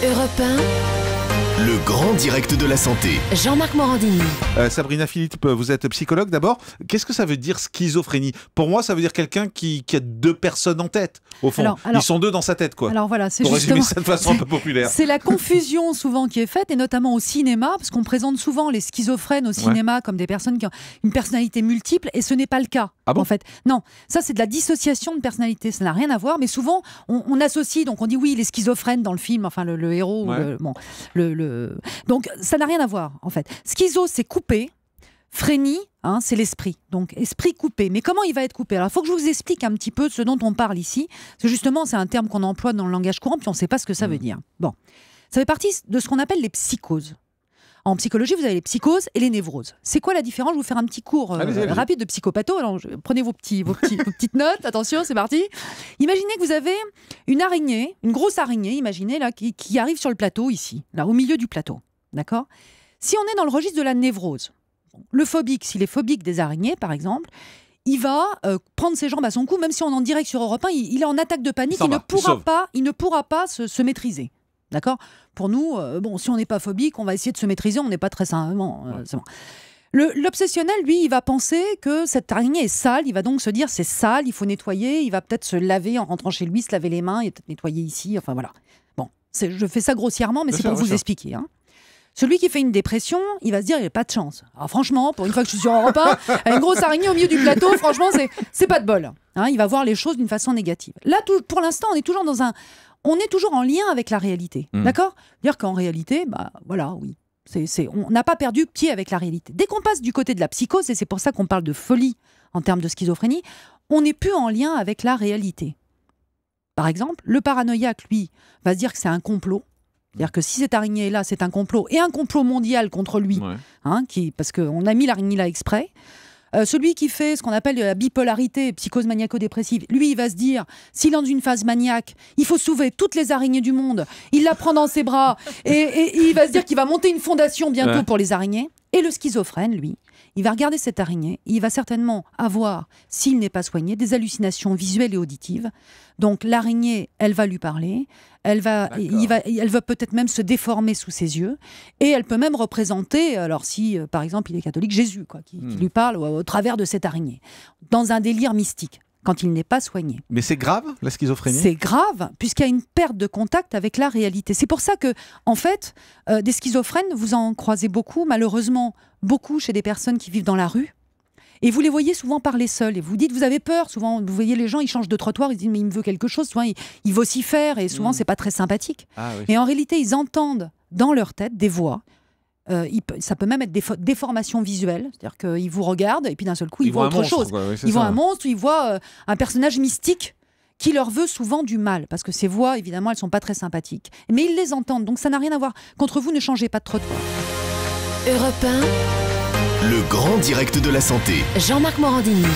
Europe 1, Le grand direct de la santé. Jean-Marc Morandini. Sabrina Philippe, vous êtes psychologue d'abord. Qu'est-ce que ça veut dire schizophrénie? Pour moi, ça veut dire quelqu'un qui a deux personnes en tête, au fond. Alors, ils sont deux dans sa tête, quoi. Alors voilà, c'est Pour résumer justement ça de façon un peu populaire. c'est la confusion souvent qui est faite, et notamment au cinéma, parce qu'on présente souvent les schizophrènes au cinéma comme des personnes qui ont une personnalité multiple, et ce n'est pas le cas. Ah bon? En fait, non, ça c'est de la dissociation de personnalité, ça n'a rien à voir, mais souvent on associe, donc on dit oui, les schizophrènes dans le film, enfin le héros, Ouais. donc ça n'a rien à voir en fait. Schizo, c'est coupé. Phrénie, c'est l'esprit. Donc, esprit coupé. Mais comment il va être coupé? Alors, il faut que je vous explique un petit peu ce dont on parle ici. Parce que justement, c'est un terme qu'on emploie dans le langage courant, puis on ne sait pas ce que ça veut dire. Bon. Ça fait partie de ce qu'on appelle les psychoses. En psychologie, vous avez les psychoses et les névroses. C'est quoi la différence? Je vais vous faire un petit cours Allez-y. rapide de psychopatho. Alors, prenez vos petites notes. Attention, c'est parti. Imaginez que vous avez une araignée, une grosse araignée, imaginez, là, qui arrive sur le plateau, ici, là, au milieu du plateau. D'accord? Si on est dans le registre de la névrose, le phobique, s'il est phobique des araignées, par exemple, il va prendre ses jambes à son cou, même si on est en direct sur Europe 1, il est en attaque de panique, il ne pourra pas se maîtriser. D'accord? Pour nous, si on n'est pas phobique, on va essayer de se maîtriser, on n'est pas très simplement. C'est bon. L'obsessionnel, lui, il va penser que cette araignée est sale, il va donc se dire c'est sale, il faut nettoyer, il va peut-être se laver en rentrant chez lui, se laver les mains, et peut-être nettoyer ici, enfin voilà. Bon, je fais ça grossièrement, mais c'est pour vous expliquer. Celui qui fait une dépression, il va se dire il n'y a pas de chance. Alors franchement, pour une fois que je suis sur Europe 1, une grosse araignée au milieu du plateau, franchement, c'est pas de bol. Il va voir les choses d'une façon négative. Là, pour l'instant, on est toujours en lien avec la réalité. D'accord? Dire qu'en réalité, oui. On n'a pas perdu pied avec la réalité. Dès qu'on passe du côté de la psychose, et c'est pour ça qu'on parle de folie en termes de schizophrénie, on n'est plus en lien avec la réalité. Par exemple, le paranoïaque, lui, va se dire que c'est un complot. C'est-à-dire que si cette araignée est là, c'est un complot, et un complot mondial contre lui, parce qu'on a mis l'araignée là exprès. Celui qui fait ce qu'on appelle la bipolarité, psychose maniaco-dépressive, lui, il va se dire, s'il est dans une phase maniaque, il faut sauver toutes les araignées du monde, il la prend dans ses bras, et il va se dire qu'il va monter une fondation bientôt pour les araignées. Et le schizophrène, lui, il va regarder cette araignée, et il va certainement avoir, s'il n'est pas soigné, des hallucinations visuelles et auditives. Donc l'araignée, elle va lui parler, elle va peut-être même se déformer sous ses yeux, et elle peut même représenter, alors si par exemple il est catholique, Jésus, qui lui parle au travers de cette araignée, dans un délire mystique, quand il n'est pas soigné. Mais c'est grave, la schizophrénie? C'est grave, puisqu'il y a une perte de contact avec la réalité. C'est pour ça que, en fait, des schizophrènes, vous en croisez beaucoup, malheureusement, beaucoup chez des personnes qui vivent dans la rue. Et vous les voyez souvent parler seuls. Et vous dites, vous avez peur. Souvent, vous voyez les gens, ils changent de trottoir, ils disent, mais il me veut quelque chose. Souvent, ils vocifèrent, et souvent, c'est pas très sympathique. Et en réalité, ils entendent dans leur tête des voix. Ça peut même être des déformations visuelles, c'est-à-dire qu'ils vous regardent et puis d'un seul coup ils voient autre chose. Ils voient un monstre, ils voient un personnage mystique qui leur veut souvent du mal, parce que ces voix, évidemment, elles sont pas très sympathiques. Mais ils les entendent, donc ça n'a rien à voir. Contre vous, ne changez pas de trottoir. Europe 1, Le grand direct de la santé. Jean-Marc Morandini.